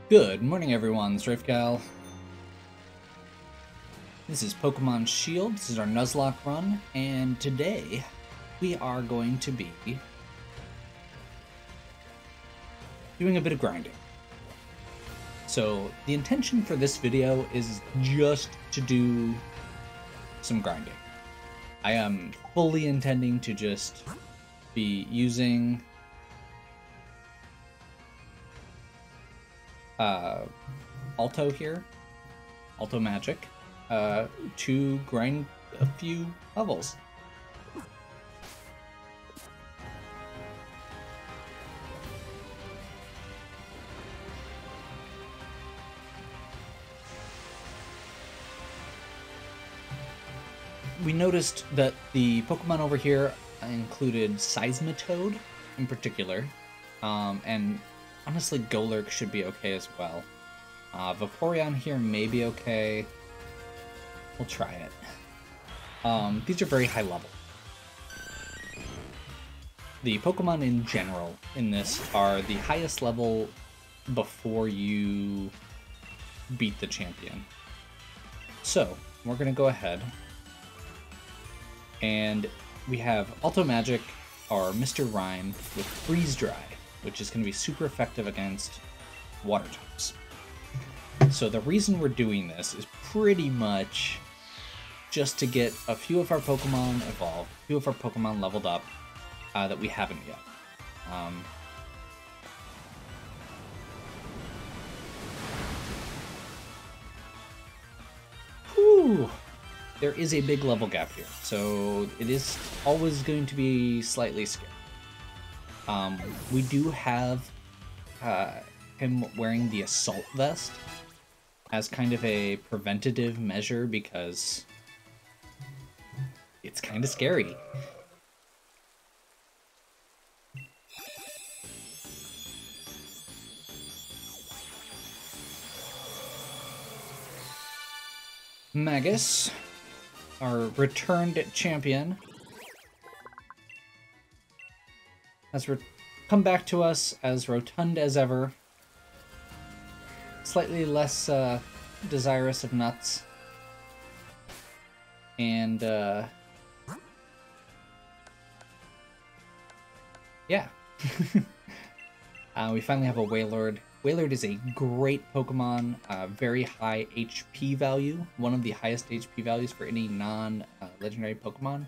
Good morning, everyone. It's Rafegal. This is Pokemon Shield. This is our Nuzlocke run, and today we are going to be doing a bit of grinding. So the intention for this video is just to do some grinding. I am fully intending to just be using Alto here, Alto Magic, to grind a few levels. We noticed that the Pokemon over here included Seismitoad in particular, and honestly Golurk should be okay as well. Vaporeon here may be okay. We'll try it. These are very high level. The Pokemon in general in this are the highest level before you beat the champion. So, we're going to go ahead. And we have Alto Magic, or Mr. Rhyme, with Freeze Dry, which is going to be super effective against water types. So the reason we're doing this is pretty much just to get a few of our Pokemon evolved, a few of our Pokemon leveled up that we haven't yet. Whew! There is a big level gap here, so it is always going to be slightly scary. We do have him wearing the Assault Vest as kind of a preventative measure because it's kind of scary. Magus, our returned champion, has come back to us as rotund as ever. Slightly less desirous of nuts. And, yeah. We finally have a Wailord. Wailord is a great Pokemon, very high HP value, one of the highest HP values for any non-legendary Pokemon.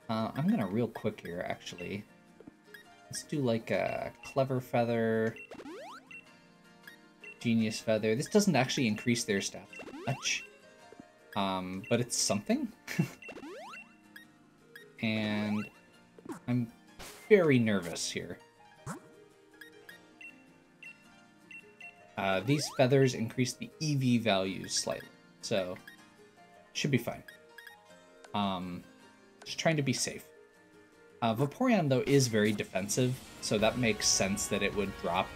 I'm gonna real quick here, actually. Let's do like a Clever Feather, Genius Feather. This doesn't actually increase their stats that much, but it's something. And I'm very nervous here. These feathers increase the EV values slightly, so should be fine. Just trying to be safe. Vaporeon, though, is very defensive, so that makes sense that it would drop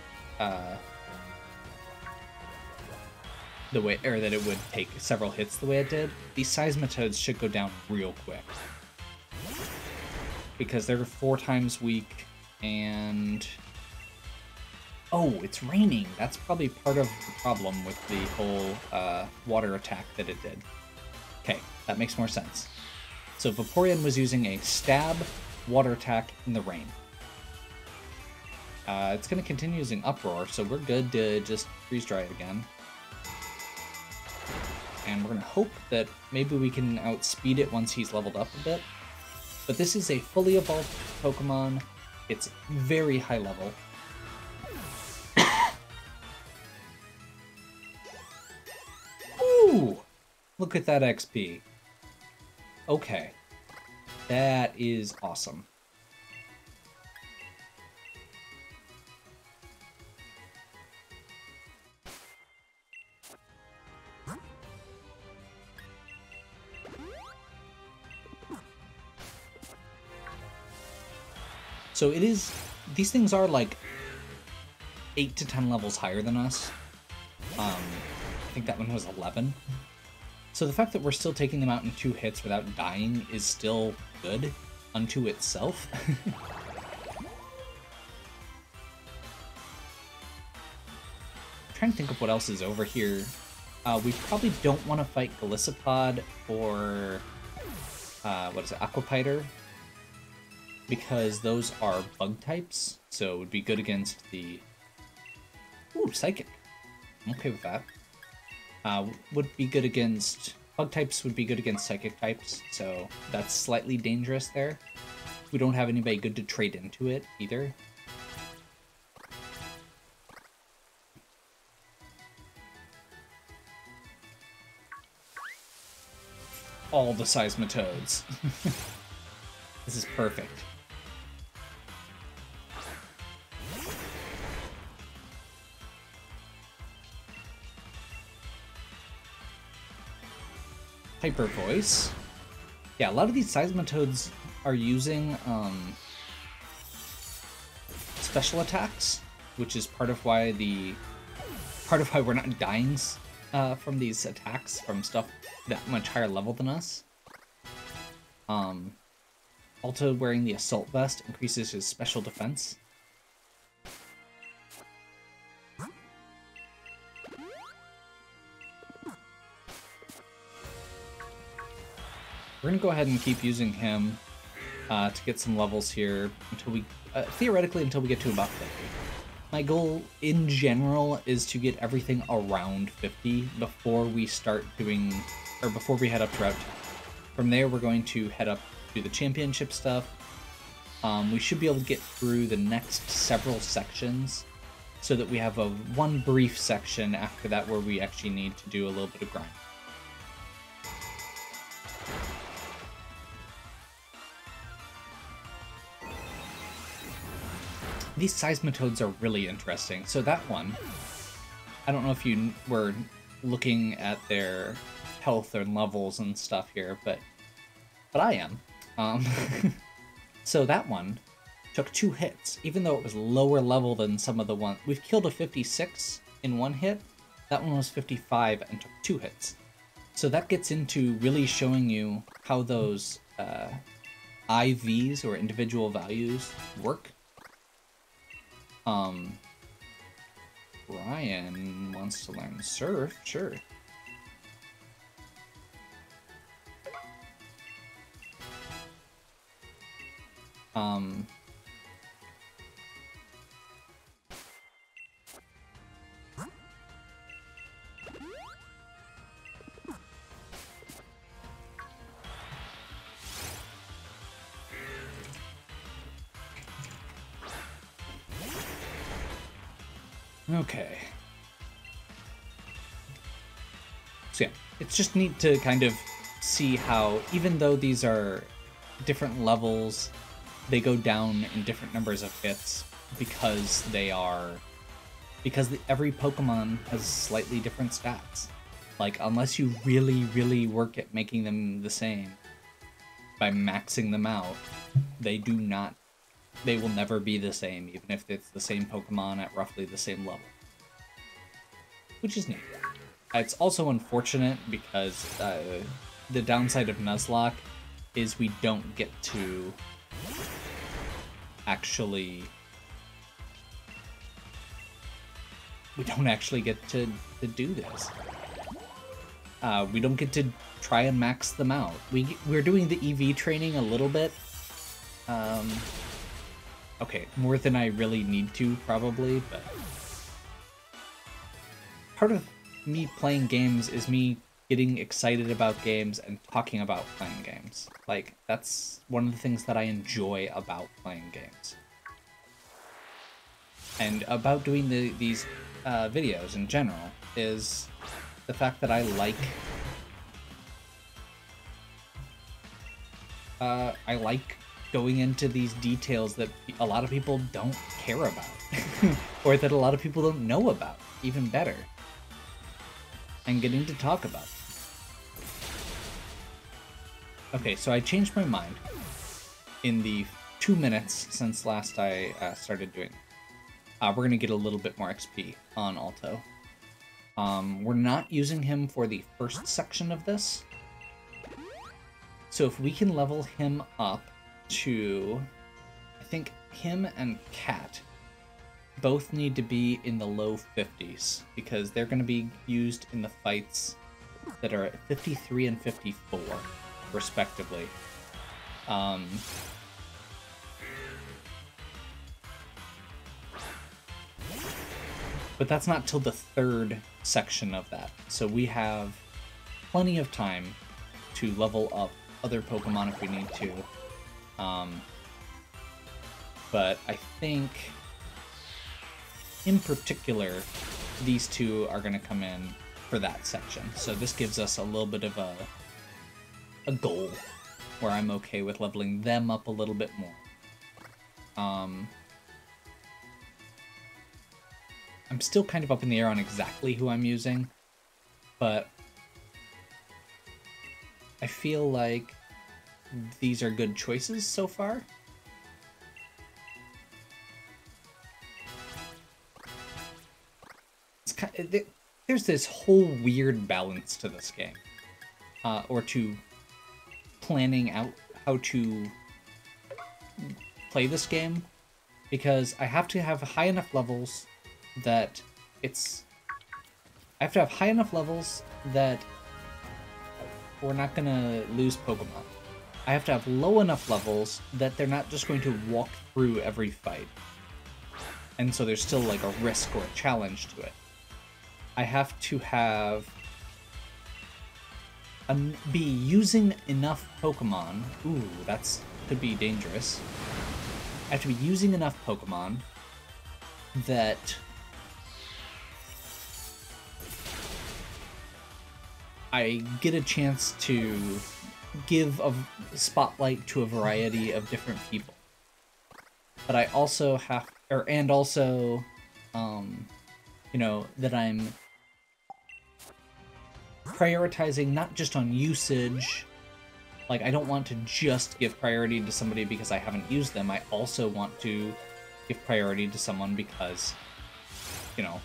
the way, or that it would take several hits the way it did. These Seismitoads should go down real quick because they're 4 times weak, and oh, it's raining. That's probably part of the problem with the whole water attack that it did. Okay, that makes more sense. So Vaporeon was using a stab water attack in the rain. It's going to continue using Uproar, so we're good to just freeze dry it again. And we're going to hope that maybe we can outspeed it once he's leveled up a bit. But this is a fully evolved Pokemon. It's very high level. Ooh! Look at that XP. Okay. That is awesome. So it is, these things are like 8 to 10 levels higher than us. I think that one was 11. So the fact that we're still taking them out in 2 hits without dying is still good unto itself. trying to think of what else is over here. We probably don't want to fight Golisopod or what is it, Aquapiter, because those are bug types, so it would be good against the... Ooh, Psychic. I'm okay with that. Would be good against... Bug types would be good against Psychic types, so that's slightly dangerous there. We don't have anybody good to trade into it, either. All the Seismitoads. This is perfect. Hyper Voice. Yeah, a lot of these Seismitoads are using special attacks, which is part of why we're not dying from these attacks from stuff that much higher level than us. Also, wearing the Assault Vest increases his special defense. We're gonna go ahead and keep using him to get some levels here until we, theoretically, until we get to about 50. My goal in general is to get everything around 50 before we start doing, or before we head up to Route 2. From there, we're going to head up to the championship stuff. We should be able to get through the next several sections so that we have one brief section after that where we actually need to do a little bit of grind. These Seismitoads are really interesting. So that one, I don't know if you were looking at their health and levels and stuff here, but I am. So that one took 2 hits, even though it was lower level than some of the ones. We've killed a 56 in 1 hit. That one was 55 and took 2 hits. So that gets into really showing you how those IVs, or individual values, work. Ryan wants to learn Surf, sure. Okay. So yeah, it's just neat to kind of see how, even though these are different levels, they go down in different numbers of hits because every Pokemon has slightly different stats. Like, unless you really, really work at making them the same by maxing them out, they will never be the same, even if it's the same Pokemon at roughly the same level. Which is neat. It's also unfortunate because the downside of Nuzlocke is we don't get to actually... We don't actually get to do this. We don't get to try and max them out. We're doing the EV training a little bit. Okay, more than I really need to, probably, but... Part of me playing games is me getting excited about games and talking about playing games. Like, that's one of the things that I enjoy about playing games. And about doing these videos in general is the fact that I like going into these details that a lot of people don't care about, or that a lot of people don't know about, even better, and getting to talk about. Okay, so I changed my mind in the 2 minutes since last I started doing. We're going to get a little bit more XP on Alto. We're not using him for the first section of this. So if we can level him up to, I think him and Cat both need to be in the low 50s because they're going to be used in the fights that are at 53 and 54, respectively. But that's not till the third section of that. So we have plenty of time to level up other Pokemon if we need to. But I think, in particular, these two are going to come in for that section. So this gives us a little bit of a goal where I'm okay with leveling them up a little bit more. I'm still kind of up in the air on exactly who I'm using, but I feel like these are good choices so far. It's kind of, there's this whole weird balance to this game, or to planning out how to play this game, because I have to have high enough levels that we're not gonna lose Pokemon. I have to have low enough levels that they're not just going to walk through every fight. And so there's still like a risk or a challenge to it. I have to have be using enough Pokemon. Ooh, that's could be dangerous. I have to be using enough Pokemon that I get a chance to give a spotlight to a variety of different people. But I also have, you know, that I'm prioritizing not just on usage. Like, I don't want to just give priority to somebody because I haven't used them. I also want to give priority to someone because, you know,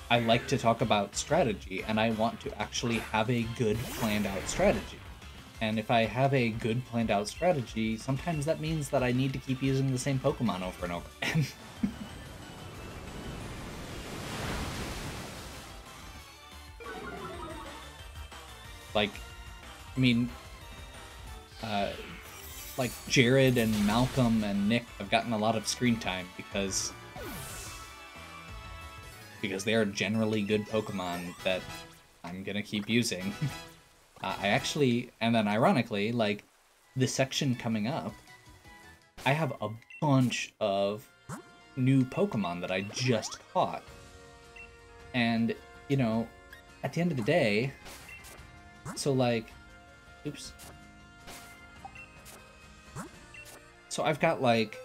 I like to talk about strategy, and I want to actually have a good planned out strategy. And if I have a good planned out strategy, sometimes that means that I need to keep using the same Pokemon over and over again. Like, I mean, like Jared and Malcolm and Nick have gotten a lot of screen time because they are generally good Pokemon that I'm gonna keep using. I actually, and then ironically, like, this section coming up, I have a bunch of new Pokemon that I just caught. And, you know, at the end of the day, so like, oops. So I've got like,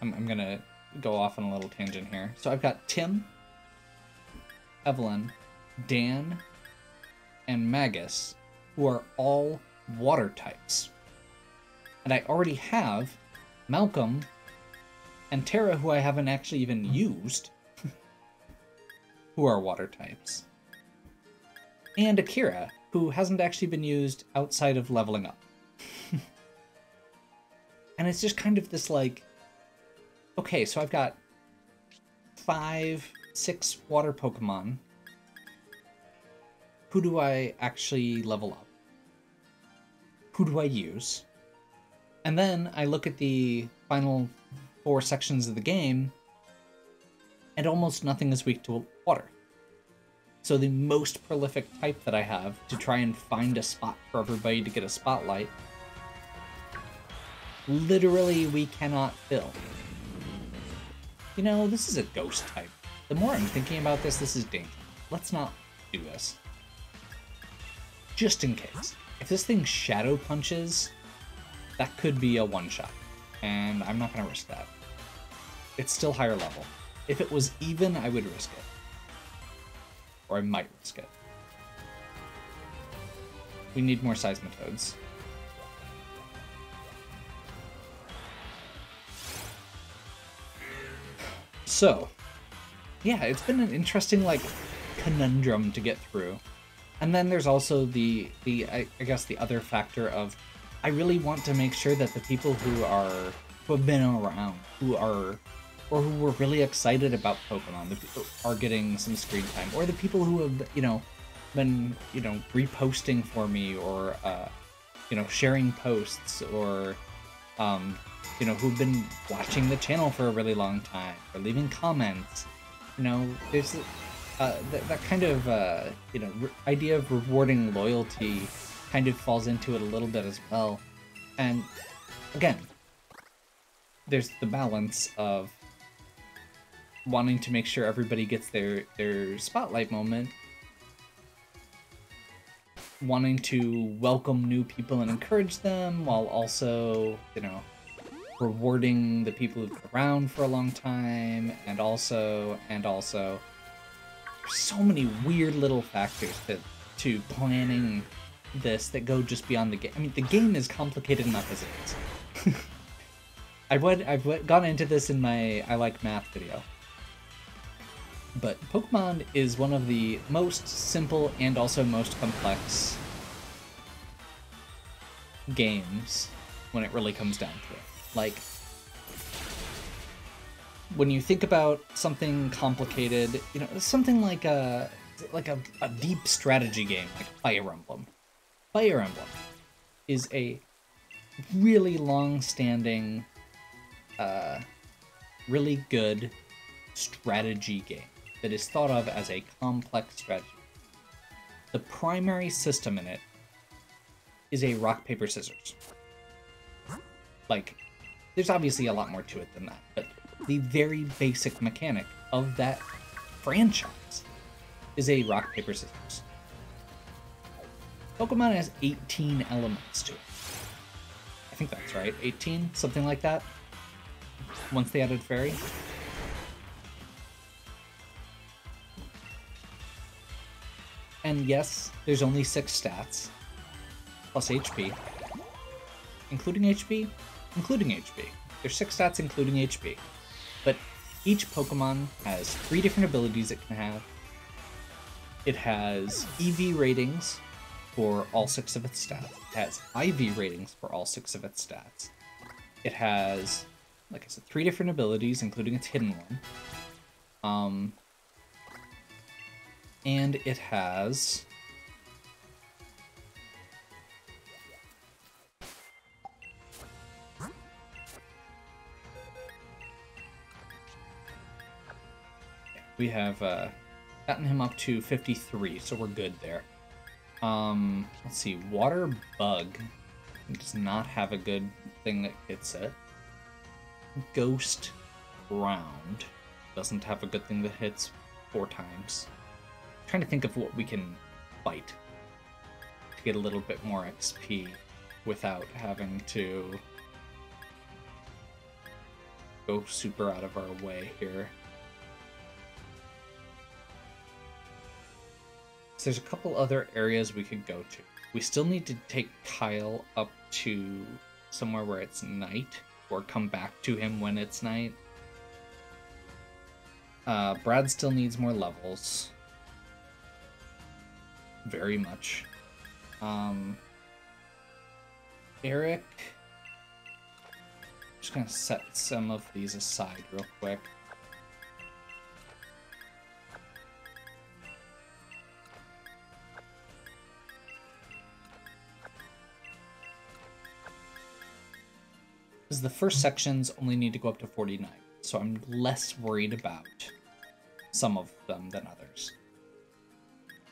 I'm gonna go off on a little tangent here. So I've got Tim, Evelyn, Dan, and Magus, who are all water types. And I already have Malcolm and Tara, who I haven't actually even used, who are water types. And Akira, who hasn't actually been used outside of leveling up. And it's just kind of this like, okay, so I've got 5, 6 water Pokemon. Who do I actually level up? Who do I use? And then I look at the final 4 sections of the game, and almost nothing is weak to water. So the most prolific type that I have to try and find a spot for everybody to get a spotlight, literally we cannot fill. You know, this is a ghost type. The more I'm thinking about this, this is dangerous. Let's not do this. Just in case. If this thing shadow punches, that could be a one-shot. And I'm not going to risk that. It's still higher level. If it was even, I would risk it. Or I might risk it. We need more Seismitoads. So, yeah, it's been an interesting, like, conundrum to get through. And then there's also I guess the other factor of, I really want to make sure that the people who have been around, who are or who were really excited about Pokemon are getting some screen time, or the people who have, been, reposting for me, or, sharing posts, or, who've been watching the channel for a really long time, or leaving comments. There's that kind of, idea of rewarding loyalty kind of falls into it a little bit as well. And again, there's the balance of wanting to make sure everybody gets their spotlight moment, wanting to welcome new people and encourage them, while also, rewarding the people who've been around for a long time, and also, there's so many weird little factors to planning this that go just beyond the game. I mean, the game is complicated enough as it is. I've gone into this in my I Like Math video. But Pokemon is one of the most simple and also most complex games when it really comes down to it. Like, when you think about something complicated, something like a deep strategy game like Fire Emblem. Fire Emblem is a really long-standing, really good strategy game that is thought of as a complex strategy. The primary system in it is a rock, paper, scissors. Like, there's obviously a lot more to it than that, but the very basic mechanic of that franchise is a rock, paper, scissors. Pokemon has 18 elements to it. I think that's right, 18? Something like that? Once they added Fairy? And yes, there's only 6 stats, plus HP. Including HP? Including HP. There's 6 stats including HP. But each Pokemon has 3 different abilities it can have. It has EV ratings for all 6 of its stats. It has IV ratings for all 6 of its stats. It has, like I said, 3 different abilities, including its hidden one. And it has... We have gotten him up to 53, so we're good there. Let's see, Water Bug does not have a good thing that hits it. Ghost Ground doesn't have a good thing that hits 4 times. I'm trying to think of what we can fight to get a little bit more XP without having to go super out of our way here. So there's a couple other areas we could go to. We still need to take Kyle up to somewhere where it's night, or come back to him when it's night. Brad still needs more levels. Very much. Eric... Just gonna set some of these aside real quick. Because the first sections only need to go up to 49, so I'm less worried about some of them than others.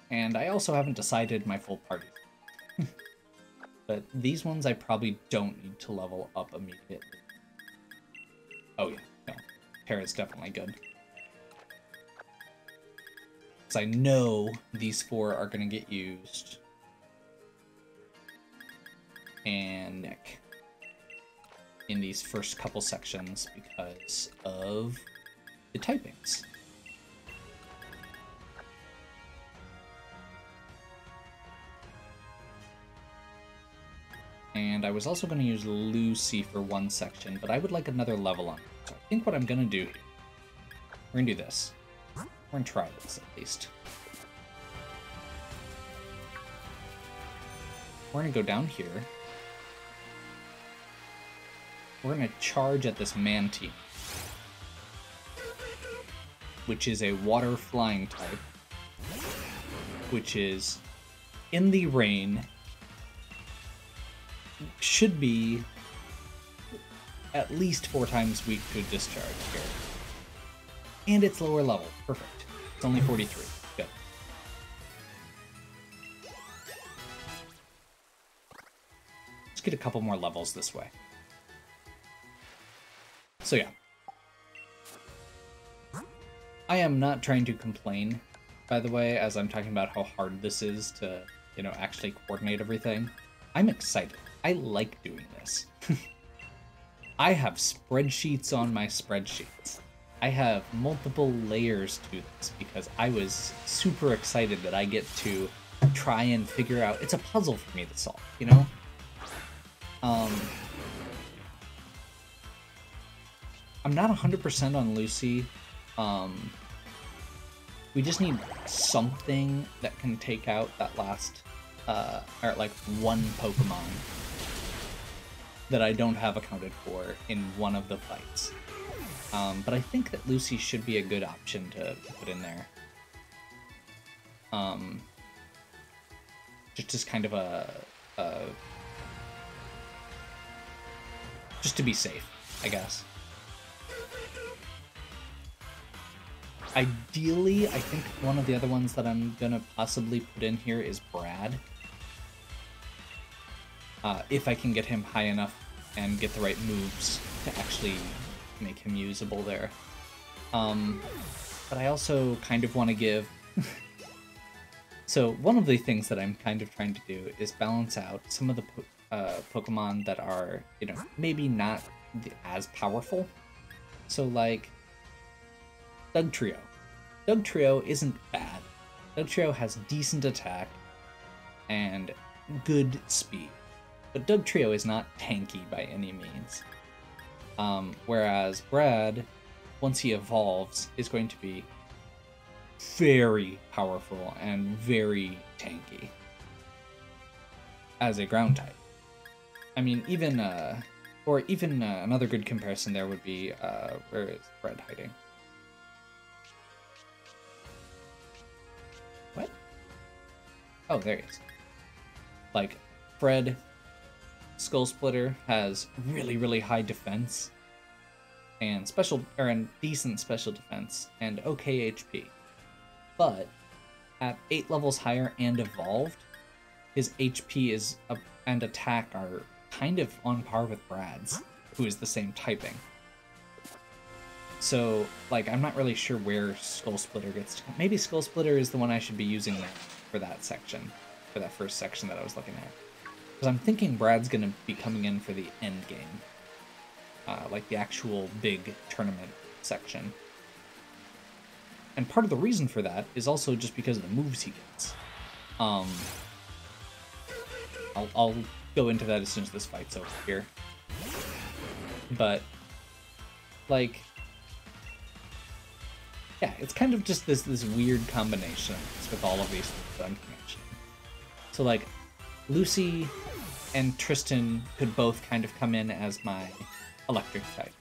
And I also haven't decided my full party. But these ones I probably don't need to level up immediately. Oh yeah, no. Terra's definitely good. Because I know these 4 are going to get used. And Nick. In these first couple sections because of the typings. And I was also going to use Lucy for one section, but I would like another level on it. So I think what I'm going to do here, we're going to do this. We're going to try this at least. We're going to go down here. We're going to charge at this Mantine. which is a water flying type, which is in the rain, should be at least 4 times weak to discharge here. And it's lower level. Perfect. It's only 43. Good. Let's get a couple more levels this way. So yeah. I am not trying to complain, by the way, as I'm talking about how hard this is to, you know, actually coordinate everything. I'm excited. I like doing this. I have spreadsheets on my spreadsheets. I have multiple layers to this because I was super excited that I get to try and figure out... It's a puzzle for me to solve, you know? I'm not 100% on Lucy. We just need something that can take out that last, or like one Pokemon that I don't have accounted for in one of the fights. But I think that Lucy should be a good option to put in there. Just kind of just to be safe, I guess. Ideally, I think one of the other ones that I'm gonna possibly put in here is Brad. If I can get him high enough and get the right moves to actually make him usable there. But I also kind of want to give... So one of the things that I'm kind of trying to do is balance out some of the Pokemon that are, you know, maybe not as powerful. So like... Dugtrio. Dugtrio isn't bad. Dugtrio has decent attack and good speed. But Dugtrio is not tanky by any means. Whereas Brad, once he evolves, is going to be very powerful and very tanky as a ground type. I mean, even another good comparison there would be, where is Brad hiding? What? Oh, there he is. Like, Fred... Skull Splitter has really, really high defense and decent special defense and okay HP. But at 8 levels higher and evolved, his HP and attack are kind of on par with Brad's, who is the same typing. So, like, I'm not really sure where Skull Splitter gets to. Maybe Skull Splitter is the one I should be using for that section, for that first section that I was looking at. Because I'm thinking Brad's going to be coming in for the end game. Like the actual big tournament section. And part of the reason for that is also just because of the moves he gets. I'll go into that as soon as this fight's over here. But, like... Yeah, it's kind of just this weird combination with all of these things that I'm mentioning. So, like... Lucy and Tristan could both kind of come in as my electric type.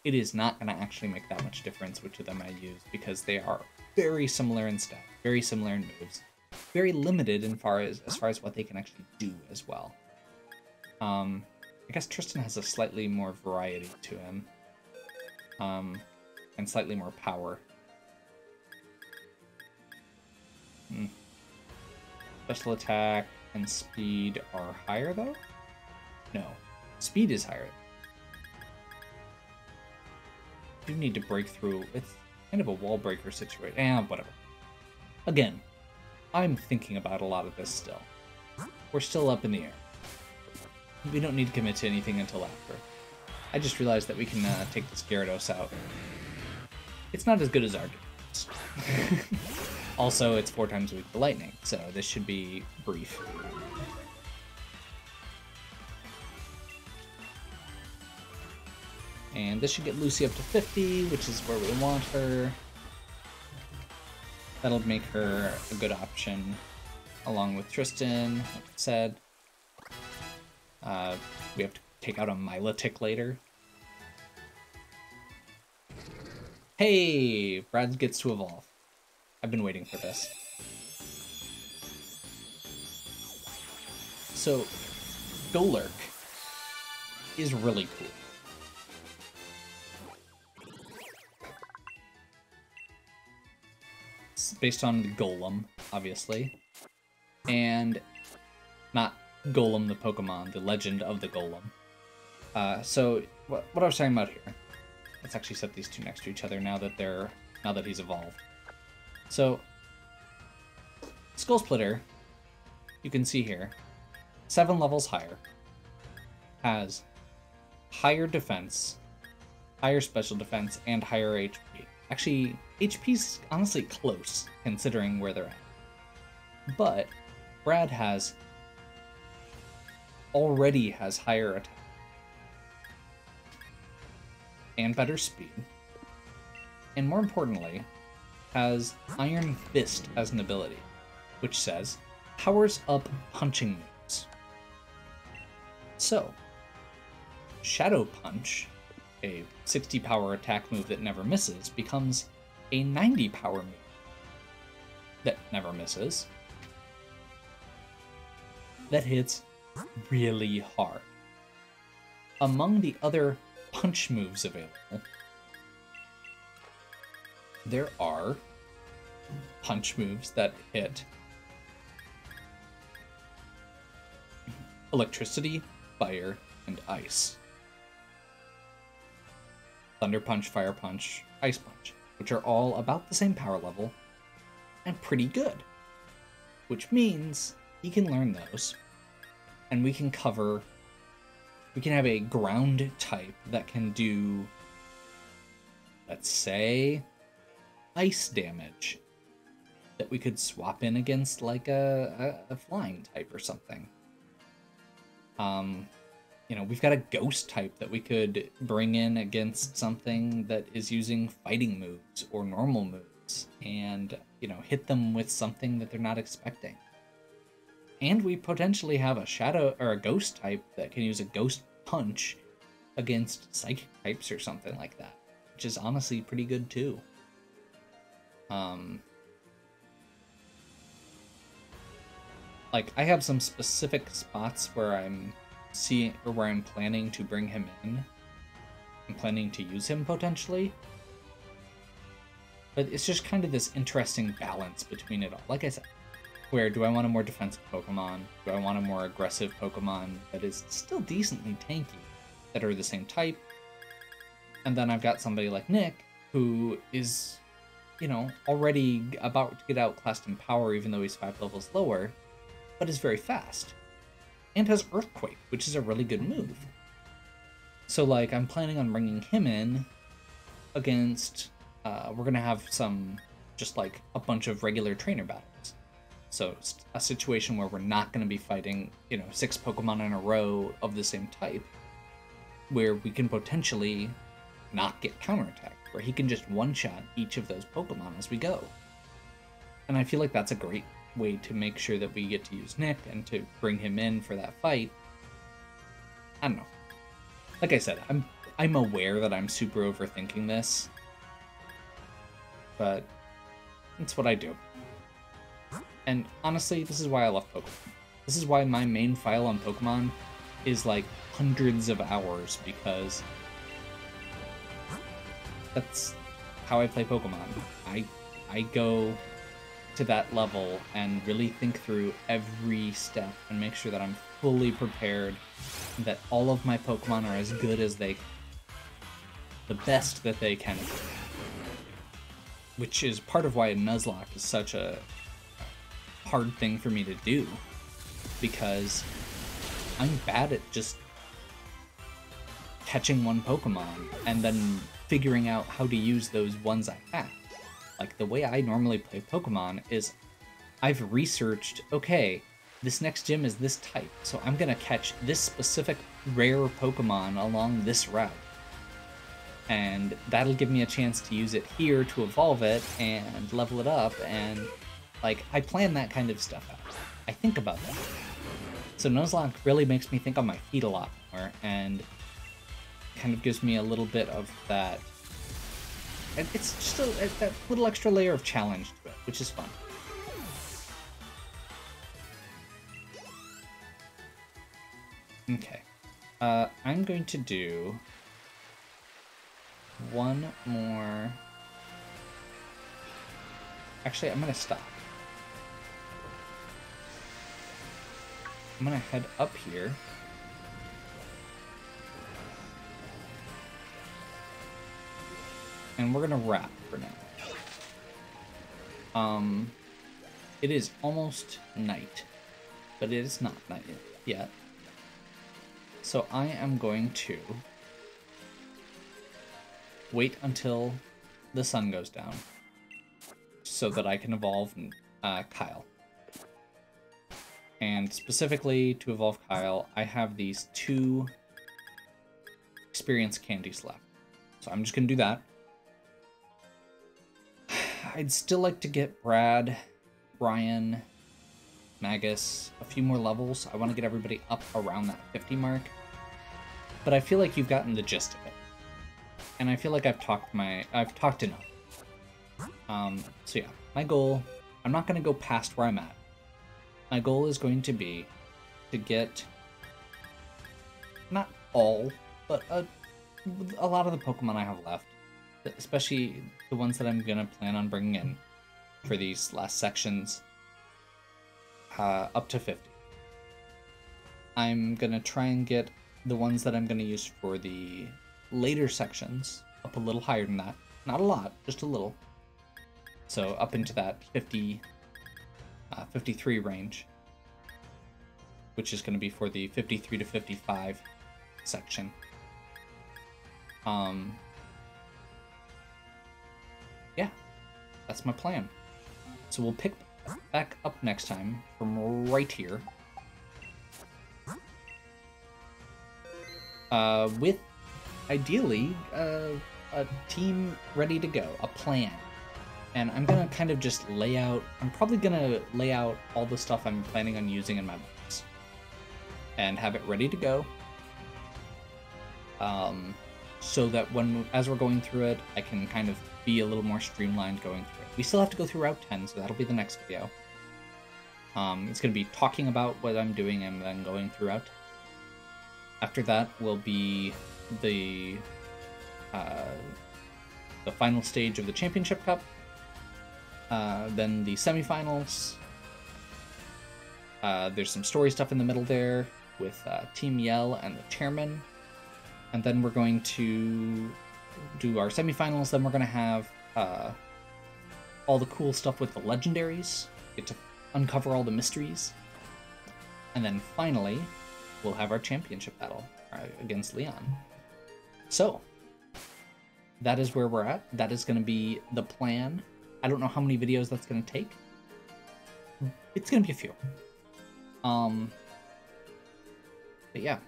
It is not going to actually make that much difference which of them I use because they are very similar in stats, very similar in moves, very limited as far as what they can actually do as well. I guess Tristan has a slightly more variety to him, and slightly more power. Special attack and speed are higher, though? No. Speed is higher. You need to break through. It's kind of a wall breaker situation. Whatever. Again, I'm thinking about a lot of this still. We're still up in the air. We don't need to commit to anything until after. I just realized that we can take this Gyarados out. It's not as good as Arceus. Also, it's 4 times weak to lightning, so this should be brief. And this should get Lucy up to 50, which is where we want her. That'll make her a good option, along with Tristan, like I said. We have to take out a Milotic later. Hey, Brad gets to evolve. I've been waiting for this. So, Golurk is really cool. It's based on the Golem, obviously. And not Golem the Pokemon, the legend of the Golem. So, what I was talking about here. Let's actually set these two next to each other now that he's evolved. So, Skull Splitter, you can see here, 7 levels higher, has higher defense, higher special defense, and higher HP. Actually, HP's honestly close, considering where they're at. But Brad already has higher attack and better speed, and more importantly, has Iron Fist as an ability, which says, powers up punching moves. So, Shadow Punch, a 60 power attack move that never misses, becomes a 90 power move that never misses, that hits really hard. Among the other punch moves available, there are punch moves that hit electricity, fire, and ice. Thunder Punch, Fire Punch, Ice Punch, which are all about the same power level and pretty good. Which means he can learn those, and we can have a ground type that can do, let's say, ice damage that we could swap in against like a flying type or something. We've got a ghost type that we could bring in against something that is using fighting moves or normal moves and, hit them with something that they're not expecting. And we potentially have a shadow or a ghost type that can use a ghost punch against psychic types or something like that, which is honestly pretty good too. Like, I have some specific spots where I'm planning to bring him in. I'm planning to use him potentially. But it's just kind of this interesting balance between it all. Like I said, where do I want a more defensive Pokemon? Do I want a more aggressive Pokemon that is still decently tanky, that are the same type? And then I've got somebody like Nick, who is, already about to get outclassed in power, even though he's 5 levels lower, but is very fast. And has Earthquake, which is a really good move. So, like, I'm planning on bringing him in against, we're going to have just like a bunch of regular trainer battles. So, a situation where we're not going to be fighting, 6 Pokemon in a row of the same type, where we can potentially not get counterattacked, where he can just one-shot each of those Pokemon as we go. And I feel like that's a great way to make sure that we get to use Nick and to bring him in for that fight. I don't know. Like I said, I'm aware that I'm super overthinking this, but it's what I do. And honestly, this is why I love Pokemon. This is why my main file on Pokemon is like hundreds of hours, because that's how I play Pokemon. I go to that level and really think through every step and make sure that I'm fully prepared, and that all of my Pokemon are as good as they can. The best that they can be. Which is part of why a Nuzlocke is such a hard thing for me to do, because I'm bad at just catching one Pokemon and then figuring out how to use those ones I have. Like, the way I normally play Pokemon is I've researched, okay, this next gym is this type, so I'm gonna catch this specific rare Pokemon along this route. And that'll give me a chance to use it here to evolve it and level it up, and, like, I plan that kind of stuff out. I think about that. So Nuzlocke really makes me think on my feet a lot more, and kind of gives me a little bit of that And it's just that little extra layer of challenge to it, which is fun. Okay. I'm going to do one more... Actually, I'm going to stop. I'm going to head up here. And we're going to wrap for now. It is almost night, but it is not night yet. So I am going to wait until the sun goes down so that I can evolve Kyle. And specifically to evolve Kyle, I have these 2 experience candies left. So I'm just going to do that. I'd still like to get Brad, Ryan, Magus, a few more levels. I want to get everybody up around that 50 mark. But I feel like you've gotten the gist of it. And I feel like I've talked enough. So yeah, my goal, I'm not going to go past where I'm at. My goal is going to be to get, not all, but a lot of the Pokemon I have left. Especially the ones that I'm going to plan on bringing in for these last sections, up to 50. I'm going to try and get the ones that I'm going to use for the later sections up a little higher than that. Not a lot, just a little. So up into that 50, 53 range, which is going to be for the 53 to 55 section. Yeah, that's my plan. So we'll pick back up next time from right here. With, ideally, a team ready to go, a plan. And I'm gonna kind of just I'm probably gonna lay out all the stuff I'm planning on using in my box. And have it ready to go. So that as we're going through it, I can kind of be a little more streamlined going through it. We still have to go through Route 10, so that'll be the next video. It's going to be talking about what I'm doing and then going through Route 10. After that will be the final stage of the Championship Cup, then the semifinals. There's some story stuff in the middle there with Team Yell and the chairman. And then we're going to do our semifinals. Then we're going to have all the cool stuff with the legendaries. Get to uncover all the mysteries. And then finally, we'll have our championship battle against Leon. So, that is where we're at. That is going to be the plan. I don't know how many videos that's going to take. It's going to be a few. But yeah.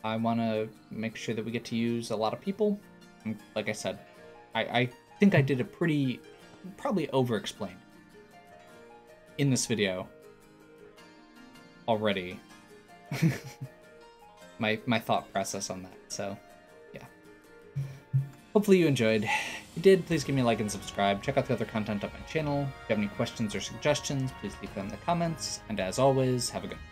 I want to make sure that we get to use a lot of people. Like I said, I think I did it probably over-explained in this video already. my thought process on that. So, yeah. Hopefully you enjoyed. If you did, please give me a like and subscribe. Check out the other content on my channel. If you have any questions or suggestions, please leave them in the comments. And as always, have a good one.